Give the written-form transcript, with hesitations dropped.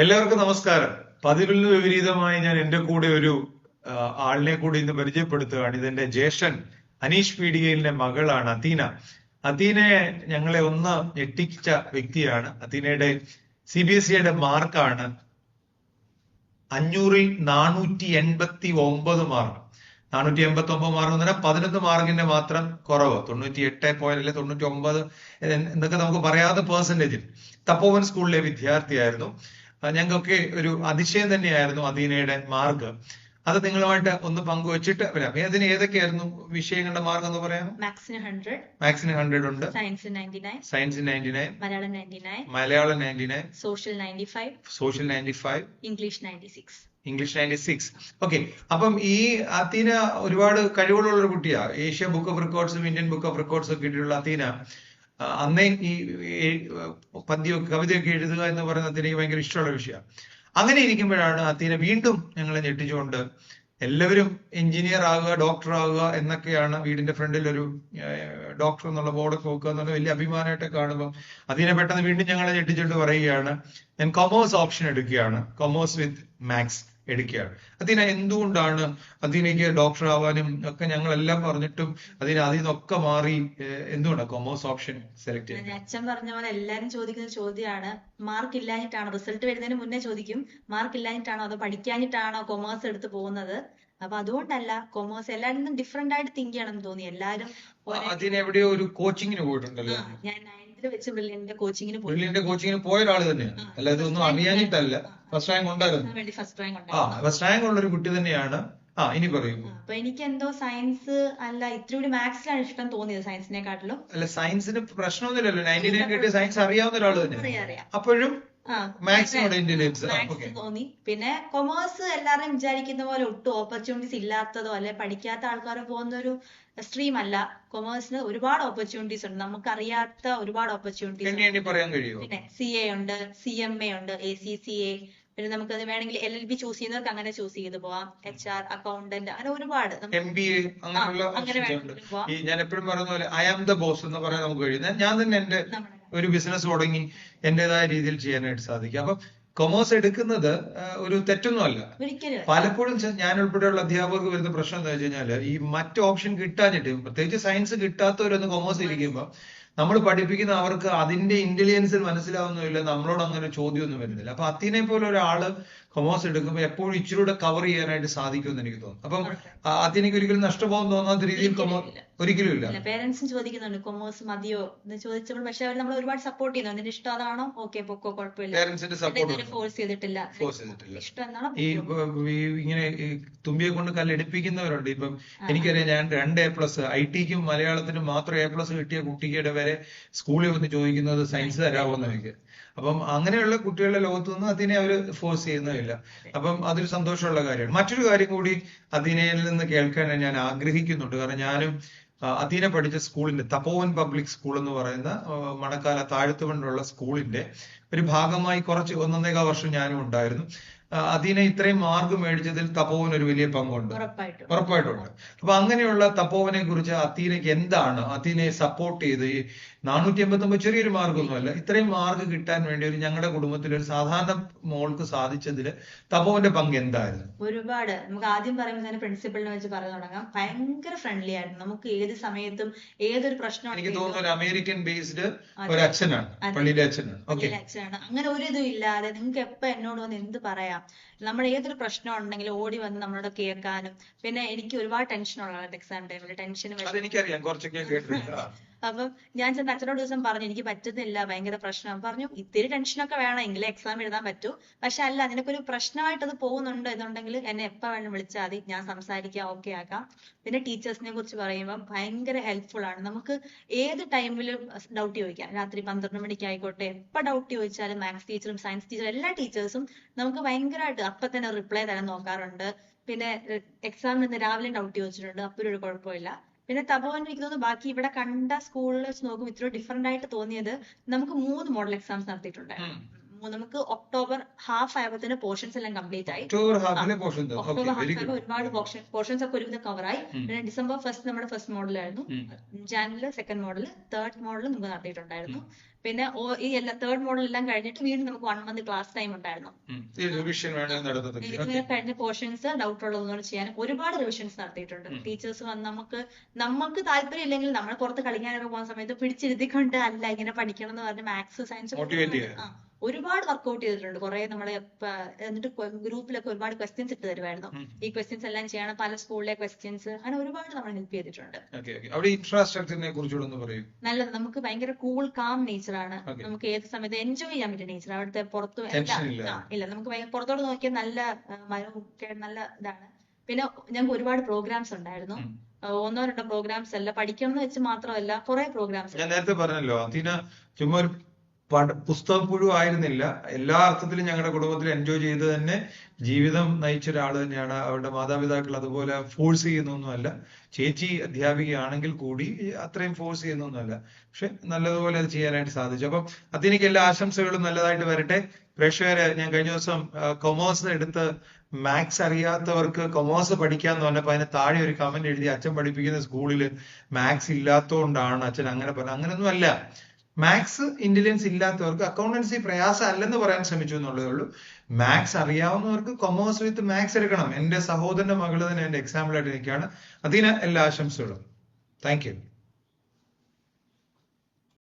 എല്ലാവർക്കും നമസ്കാരം. പതിവിന് വിപരീതമായി ഞാൻ എന്റെ കൂടെ ഒരു ആളിനെ കൂടി ഇന്ന് പരിചയപ്പെടുത്തുകയാണ്. ഇതെന്റെ ജ്യേഷ്ഠൻ അനീഷ് പീഡികയിലെ മകളാണ് അത്തീന. അത്തീനയെ ഞങ്ങളെ ഒന്ന് ഞെട്ടിച്ച വ്യക്തിയാണ്. അത്തീനയുടെ CBSE മാർക്കാണ് 500-ൽ 489 മാർക്ക്. 489 മാർക്ക് എന്ന് പറഞ്ഞാൽ 11 മാർക്കിന്റെ മാത്രം കുറവ്. 98 99 എന്നൊക്കെ നമുക്ക് പറയാവുന്ന പെർസെന്റേജിൽ തപ്പോവൻ സ്കൂളിലെ വിദ്യാർത്ഥിയായിരുന്നു. ഞങ്ങൾക്കൊക്കെ ഒരു അതിശയം തന്നെയായിരുന്നു അദീനയുടെ മാർക്ക്. അത് നിങ്ങളുമായിട്ട് ഒന്ന് പങ്കുവച്ചിട്ട് വരാം. അതിന് ഏതൊക്കെയായിരുന്നു വിഷയങ്ങളുടെ മാർക്ക് എന്ന് പറയാം? മാത്സിന് 100 ഉണ്ട്, സയൻസിന് 99, സയൻസിന് 99, Malayalam 99, Malayalam 99, social 95, social 95, English 96. English 96. Okay. അപ്പം ഈ അത്തീന ഒരുപാട് കഴിവുള്ള ഒരു കുട്ടിയാ. ഏഷ്യ ബുക്ക് ഓഫ് റെക്കോർഡ്സും ഇന്ത്യൻ ബുക്ക് ഓഫ് റെക്കോർഡ്സും കിട്ടിയിട്ടുള്ള അത്തീന അന്നേ ഈ പദ്യമൊക്കെ കവിതയൊക്കെ എഴുതുക എന്ന് പറയുന്നത് എനിക്ക് ഭയങ്കര ഇഷ്ടമുള്ള വിഷയമാണ്. അങ്ങനെ ഇരിക്കുമ്പോഴാണ് അത്തീന വീണ്ടും ഞങ്ങളെ ഞെട്ടിച്ചുകൊണ്ട് എല്ലാവരും എഞ്ചിനീയർ ആകുക, ഡോക്ടർ ആകുക എന്നൊക്കെയാണ് വീടിന്റെ ഫ്രണ്ടിൽ ഒരു ഡോക്ടർ എന്നുള്ള ബോർഡൊക്കെ വെക്കുക എന്നുള്ള വലിയ അഭിമാനമായിട്ട് കാണുമ്പോൾ അതിനെ പെട്ടെന്ന് വീണ്ടും ഞങ്ങളെ ഞെട്ടിച്ചുകൊണ്ട് പറയുകയാണ്, ഞാൻ കൊമേഴ്സ് ഓപ്ഷൻ എടുക്കുകയാണ്, കൊമേഴ്സ് വിത്ത് മാത്സ് എടുക്കുകയാണ്. അതിനെ എന്തുകൊണ്ടാണ് അതിനേക്ക് ഡോക്ടർ ആവാനും ഒക്കെ ഞങ്ങളെല്ലാം പറഞ്ഞിട്ടും അതിൽ നിന്നൊക്കെ മാറി എന്തുകൊണ്ടാണ് കൊമേഴ്സ് ഓപ്ഷൻ സെലക്ട് ചെയ്യുന്നത്? അച്ഛൻ പറഞ്ഞ പോലെ എല്ലാരും ചോദിക്കുന്ന ചോദ്യമാണ്, മാർക്ക് ഇല്ലാഞ്ഞിട്ടാണോ? റിസൾട്ട് വരുന്നതിന് മുന്നേ ചോദിക്കും, മാർക്ക് ഇല്ലാഞ്ഞിട്ടാണോ അതോ പഠിക്കാഞ്ഞിട്ടാണോ കൊമേഴ്സ് എടുത്ത് പോകുന്നത്? അപ്പൊ അതുകൊണ്ടല്ല, കൊമേഴ്സ് എല്ലാരും ഡിഫറെന്റ് ആയിട്ട് തിങ്ക് ചെയ്യണം തോന്നി. എല്ലാരും അതിനെവിടെയോ ഒരു കോച്ചിങ്ങിന് പോയിട്ടുണ്ടല്ലോ. ഞാൻ 9th വെച്ച് ബ്രില്യന്റിന്റെ കോച്ചിങ്ങിന് പോയി. ബ്രില്യന്റിന്റെ കോച്ചിങ്ങിന് പോയ ഒരാൾ തന്നെയാണ്, അല്ല ഇതൊന്നും അറിയാഞ്ഞിട്ടല്ല. ഫസ്റ്റ് റാങ്ക് ഉണ്ടായിരുന്നു. ഫസ്റ്റ് റാങ്ക് ഉള്ള ഒരു കുട്ടി തന്നെയാണ്. ഇനി പറയൂ. അപ്പൊ എനിക്ക് എന്തോ സയൻസ് അല്ല, ഇത്തിരി കൂടി മാത്സിലാണ് ഇഷ്ടം തോന്നിയത് സയൻസിനെക്കാട്ടിലും. അല്ല, സയൻസിന് പ്രശ്നമൊന്നുമില്ലല്ലോ. 99 കിട്ടിയ സയൻസ് അറിയാവുന്ന ഒരാൾ തന്നെ. അപ്പോഴും മാത്സ് തോന്നി. പിന്നെ കൊമേഴ്സ് എല്ലാവരും വിചാരിക്കുന്ന പോലെ ഒട്ടും ഓപ്പർച്യൂണിറ്റീസ് ഇല്ലാത്തതോ അല്ലെ പഠിക്കാത്ത ആൾക്കാരോ പോകുന്ന ഒരു സ്ട്രീം അല്ല. കൊമേഴ്സിന് ഒരുപാട് ഓപ്പർച്യൂണിറ്റീസ് ഉണ്ട്, നമുക്കറിയാത്ത ഒരുപാട് ഓപ്പർച്യൂണിറ്റീസ്. പിന്നെ CA ഉണ്ട്, CMA ഉണ്ട്, ACCA. പിന്നെ നമുക്കത് വേണമെങ്കിൽ LLB ചൂസ് ചെയ്യുന്നവർക്ക് അങ്ങനെ ചൂസ് ചെയ്ത് പോവാം. HR, അക്കൗണ്ടന്റ്, അങ്ങനെ ഒരുപാട്. MBA അങ്ങനെ ഞാൻ എപ്പോഴും പറയുന്ന പോലെ ഐ ആം ദ ബോസ് എന്ന് പറയാൻ നമുക്ക് കഴിയും. ഞാൻ തന്നെ എന്റെ ഒരു ബിസിനസ് തുടങ്ങി എന്റേതായ രീതിയിൽ ചെയ്യാനായിട്ട് സാധിക്കും. അപ്പൊ കൊമേഴ്സ് എടുക്കുന്നത് ഒരു തെറ്റൊന്നുമല്ല. പലപ്പോഴും ഞാൻ ഉൾപ്പെടെയുള്ള അധ്യാപകർക്ക് വരുന്ന പ്രശ്നം എന്താ വെച്ച് കഴിഞ്ഞാല് ഈ മറ്റ് ഓപ്ഷൻ കിട്ടാഞ്ഞിട്ട്, പ്രത്യേകിച്ച് സയൻസ് കിട്ടാത്തവരൊന്ന് കൊമേഴ്സ് ഇരിക്കുമ്പോ നമ്മൾ പഠിപ്പിക്കുന്ന അവർക്ക് അതിന്റെ ഇന്റലിജൻസിൽ മനസ്സിലാവുന്നില്ല, നമ്മളോട് അങ്ങനെ ചോദ്യമൊന്നും വരുന്നില്ല. അപ്പൊ അത്തീനെ പോലെ ഒരാള് കൊമേഴ്സ് എടുക്കുമ്പോൾ എപ്പോഴും ഇച്ചിരൂടെ കവർ ചെയ്യാനായിട്ട് സാധിക്കുമെന്ന് എനിക്ക് തോന്നുന്നു. അപ്പം അത്തീനക്ക് ഒരിക്കലും നഷ്ടബോധം തോന്നാത്ത രീതിയിൽ ഒരിക്കലും ഇല്ല. പേരൻസും ചോദിക്കുന്നുണ്ട് കൊമേഴ്സ് മതിയോ എന്ന് ചോദിച്ചപ്പോൾ, പക്ഷെ അവർ നമ്മൾ ഒരുപാട് സപ്പോർട്ട് ചെയ്യുന്നു. നിന്റെ ഇഷ്ടം അതാണോ, ഓക്കെ പൊക്കോ, കുഴപ്പമില്ല. പേരൻസിന്റെ സപ്പോർട്ട് ഫോഴ്സ് ചെയ്തിട്ടില്ല. ഇഷ്ടം എന്താണോ. ഇങ്ങനെ തുമ്പിയെ കൊണ്ട് കല്ലെടുപ്പിക്കുന്നവരുണ്ട്. ഇപ്പം എനിക്കറിയാം, ഞാൻ 2 A+, IT-ക്കും മലയാളത്തിനും മാത്രം A+ കിട്ടിയ കുട്ടിയുടെ വരെ സ്കൂളിൽ വന്ന് ചോദിക്കുന്നത് സയൻസ് തരാമോന്ന് ചോദിക്കുക. അപ്പം അങ്ങനെയുള്ള കുട്ടികളുടെ ലോകത്തുനിന്ന് അതിനെ അവര് ഫോഴ്സ് ചെയ്യുന്നതില്ല. അപ്പം അതൊരു സന്തോഷമുള്ള കാര്യമാണ്. മറ്റൊരു കാര്യം കൂടി അതിനയിൽ നിന്ന് കേൾക്കാൻ ഞാൻ ആഗ്രഹിക്കുന്നുണ്ട്. കാരണം ഞാനും അത്തീന പഠിച്ച സ്കൂളിന്റെ തപോവൻ പബ്ലിക് സ്കൂൾ എന്ന് പറയുന്ന മണക്കാല താഴത്തുകൊണ്ടുള്ള സ്കൂളിന്റെ ഒരു ഭാഗമായി കുറച്ച് 1.5 വർഷം ഞാനും ഉണ്ടായിരുന്നു. അത്തീന ഇത്രയും മാർക്ക് മേടിച്ചതിൽ തപോവൻ ഒരു വലിയ പങ്കുണ്ട്, ഉറപ്പായിട്ടുണ്ട്. അപ്പൊ അങ്ങനെയുള്ള തപോവനെ കുറിച്ച് അത്തീനയ്ക്ക് എന്താണ്, അത്തീനയെ സപ്പോർട്ട് ചെയ്ത് 489 ചെറിയൊരു മാർക്കൊന്നുമല്ല, ഇത്രയും മാർക്ക് കിട്ടാൻ വേണ്ടി ഒരു ഞങ്ങളുടെ കുടുംബത്തിൽ ഒരു സാധാരണ മോൾക്ക് സാധിച്ചതിൽ തപോവന്റെ പങ്ക് എന്തായിരുന്നു? ഒരുപാട്. നമുക്ക് ആദ്യം പറയുമ്പോൾ തന്നെ പ്രിൻസിപ്പളിനെ വെച്ച് പറഞ്ഞു തുടങ്ങാം. ഭയങ്കര ഫ്രണ്ട്ലി ആയിരുന്നു. നമുക്ക് ഏത് സമയത്തും ഏതൊരു പ്രശ്നം, എനിക്ക് തോന്നുന്നു ഒരു അമേരിക്കൻ ബേസ്ഡ് ഒരു അച്ഛനാണ്, പള്ളിയിലെ അച്ഛനാണ്. അങ്ങനെ ഒരു ഇതും ഇല്ലാതെ നിങ്ങൾക്ക് എപ്പോ എന്നോട് വന്ന് എന്ത് പറയാം, നമ്മൾ ഏതൊരു പ്രശ്നം ഉണ്ടെങ്കിലും ഓടി വന്ന് നമ്മളോട് കേൾക്കാനും. പിന്നെ എനിക്ക് ഒരുപാട് ടെൻഷൻ ഉള്ളതാണ് എക്സാം ടൈമിൽ. എനിക്കറിയാം, കുറച്ചൊക്കെ കേട്ടിട്ടുണ്ട്. അപ്പം ഞാൻ ചെന്ന് അച്ഛനോട് ദിവസം പറഞ്ഞു, എനിക്ക് പറ്റുന്നില്ല, ഭയങ്കര പ്രശ്നം. പറഞ്ഞു, ഇത്തിരി ടെൻഷനൊക്കെ വേണമെങ്കിൽ എക്സാം എഴുതാൻ പറ്റൂ, പക്ഷെ അല്ല, നിനക്കൊരു പ്രശ്നമായിട്ട് അത് പോകുന്നുണ്ട് എന്നുണ്ടെങ്കിൽ എന്നെ എപ്പോ വേണം വിളിച്ചാൽ മതി, ഞാൻ സംസാരിക്കാം, ഓക്കെ ആക്കാം. പിന്നെ ടീച്ചേഴ്സിനെ കുറിച്ച് പറയുമ്പോൾ ഭയങ്കര ഹെൽപ്ഫുൾ ആണ്. നമുക്ക് ഏത് ടൈമിലും ഡൗട്ട് ചോദിക്കാം. രാത്രി 12 മണിക്ക് ആയിക്കോട്ടെ, എപ്പോ ഡൗട്ട് ചോദിച്ചാലും മാത്സ് ടീച്ചറും സയൻസ് ടീച്ചറും എല്ലാ ടീച്ചേഴ്സും നമുക്ക് ഭയങ്കരമായിട്ട് അപ്പൊ തന്നെ റിപ്ലൈ തരാൻ നോക്കാറുണ്ട്. പിന്നെ എക്സാമിന് രാവിലെ ഡൗട്ട് ചോദിച്ചിട്ടുണ്ട്, അപ്പോഴും ഒരു കുഴപ്പമില്ല. പിന്നെ തപോവൻ എനിക്ക് തോന്നുന്നു ബാക്കി ഇവിടെ കണ്ട സ്കൂളിൽ വെച്ച് നോക്കുമ്പോൾ ഇത്ര ഡിഫറെന്റ് ആയിട്ട് തോന്നിയത്, നമുക്ക് 3 മോഡൽ എക്സാംസ് നടത്തിയിട്ടുണ്ടായിരുന്നു. നമുക്ക് ഒക്ടോബർ ഹാഫ് ആയപ്പോഴത്തേന് പോർഷൻസ് എല്ലാം കംപ്ലീറ്റ് ആയി. ഒക്ടോബർ ഹാഫ് ഒരുപാട് പോർഷൻസ് ഒക്കെ ഒരുവിധം കവറായി. പിന്നെ December 1 നമ്മുടെ ഫസ്റ്റ് മോഡൽ ആയിരുന്നു, January 2nd model, 3rd model നമുക്ക് നടത്തിയിട്ടുണ്ടായിരുന്നു. പിന്നെ ഈ എല്ലാ തേർഡ് മോഡൽ എല്ലാം കഴിഞ്ഞിട്ട് വീണ്ടും നമുക്ക് 1 month ക്ലാസ് ടൈം ഉണ്ടായിരുന്നു. റിവിഷൻ വേണമെങ്കിൽ നടത്തുന്നത്. ഇങ്ങനെ കഴിഞ്ഞ പോർഷൻസ് ഡൗട്ട് ഉള്ളതൊന്നും ചെയ്യാൻ ഒരുപാട് റിവിഷൻസ് നടത്തിയിട്ടുണ്ട്. ടീച്ചേഴ്സ് വന്ന് നമുക്ക് താല്പര്യം ഇല്ലെങ്കിൽ നമ്മൾ പുറത്ത് കളിക്കാനൊക്കെ പോകുന്ന സമയത്ത് പിടിച്ചിരുത്തിക്കൊണ്ട് അല്ല ഇങ്ങനെ പഠിക്കണം എന്ന് പറഞ്ഞ് മാത്സ് സയൻസ് ഒരുപാട് വർക്ക്ഔട്ട് ചെയ്തിട്ടുണ്ട്. കുറെ നമ്മളെ എന്നിട്ട് ഗ്രൂപ്പിലൊക്കെ ഒരുപാട് ക്വസ്റ്റ്യൻസ് ഇട്ട് തരുമായിരുന്നു. ഈ ക്വസ്റ്റ്യൻസ് എല്ലാം ചെയ്യണം, പല സ്കൂളിലെ ക്വസ്റ്റ്യൻസ്, അങ്ങനെ ഒരുപാട് നമ്മൾ ഹെൽപ്പ് ചെയ്തിട്ടുണ്ട്. ഇൻഫ്രാസ്ട്രക്ചറിനെ കുറിച്ചുകൂടെ പറയൂ. നല്ലത്, നമുക്ക് ഭയങ്കര കൂൾ കാം നേച്ചറാണ്. നമുക്ക് ഏത് സമയത്ത് എൻജോയ് ചെയ്യാൻ പറ്റിയ നേച്ചർ. അവിടുത്തെ പുറത്ത് ഇല്ല, നമുക്ക് പുറത്തോട്ട് നോക്കിയാൽ നല്ല മരമൊക്കെ നല്ല ഇതാണ്. പിന്നെ ഞങ്ങൾക്ക് ഒരുപാട് പ്രോഗ്രാംസ് ഉണ്ടായിരുന്നു. 1-2 പ്രോഗ്രാംസ് അല്ല, പഠിക്കണം എന്ന് വെച്ച് മാത്രമല്ല കുറെ പ്രോഗ്രാംസ്. ഞാൻ നേരത്തെ പറഞ്ഞല്ലോ, അതിന് ചുമ്മാ ഒരു പുസ്തകം പുഴു ആയിരുന്നില്ല. എല്ലാ അർത്ഥത്തിലും ഞങ്ങളുടെ കുടുംബത്തിൽ എൻജോയ് ചെയ്ത് തന്നെ ജീവിതം നയിച്ച ഒരാൾ തന്നെയാണ്. അവരുടെ മാതാപിതാക്കൾ അതുപോലെ ഫോഴ്സ് ചെയ്യുന്നൊന്നുമല്ല. ചേച്ചി അധ്യാപികയാണെങ്കിൽ കൂടി അത്രയും ഫോഴ്സ് ചെയ്യുന്നൊന്നുമല്ല. പക്ഷെ നല്ലതുപോലെ അത് ചെയ്യാനായിട്ട് സാധിച്ചു. അപ്പം അതിനെനിക്ക് എല്ലാ ആശംസകളും നല്ലതായിട്ട് വരട്ടെ. പ്രേക്ഷകരെ, ഞാൻ കഴിഞ്ഞ ദിവസം കൊമേഴ്സ് എടുത്ത് മാത്സ് അറിയാത്തവർക്ക് കൊമേഴ്സ് പഠിക്കാന്ന് പറഞ്ഞപ്പോ അതിന് താഴെ ഒരു കമന്റ് എഴുതി, അച്ഛൻ പഠിപ്പിക്കുന്ന സ്കൂളിൽ മാത്സ് ഇല്ലാത്തതുകൊണ്ടാണ് അച്ഛൻ അങ്ങനെ പറഞ്ഞത്. അങ്ങനൊന്നും അല്ല. മാത്സ് ഇന്റലിജൻസ് ഇല്ലാത്തവർക്ക് അക്കൗണ്ടൻസി പ്രയാസം അല്ലെന്ന് പറയാൻ ശ്രമിച്ചു എന്നുള്ളതേ ഉള്ളൂ. മാത്സ് അറിയാവുന്നവർക്ക് കൊമേഴ്സ് വിത്ത് മാത്സ് എടുക്കണം. എന്റെ സഹോദരന്റെ മകള് തന്നെ എന്റെ എക്സാമ്പിൾ ആയിട്ട് നിൽക്കുകയാണ്. അതിന് എല്ലാ ആശംസകളും. Thank you.